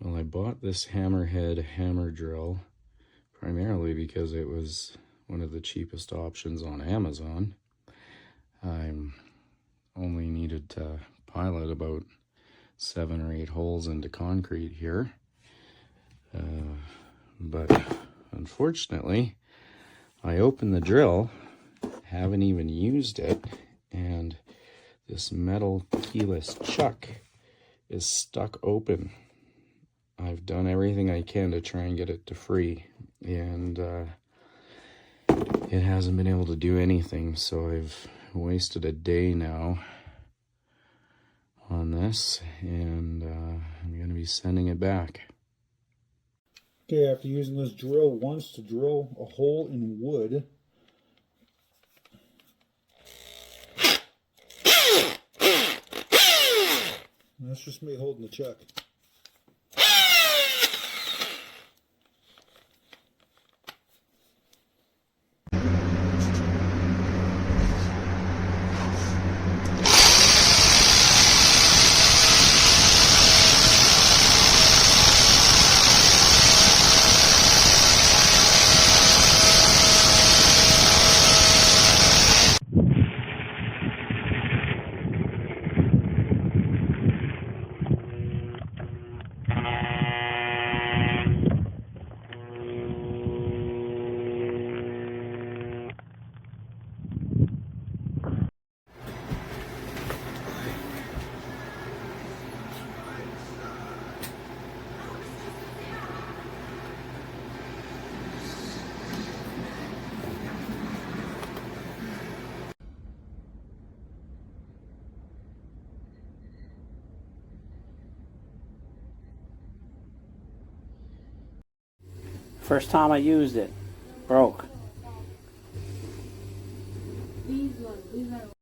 Well, I bought this Hammerhead hammer drill primarily because it was one of the cheapest options on Amazon. I only needed to pilot about 7 or 8 holes into concrete here. But unfortunately, I opened the drill, haven't even used it, and this metal keyless chuck is stuck open. I've done everything I can to try and get it to free, and it hasn't been able to do anything, so I've wasted a day now on this, and I'm going to be sending it back. Okay, after using this drill once to drill a hole in wood, and that's just me holding the chuck. First time I used it, broke. These are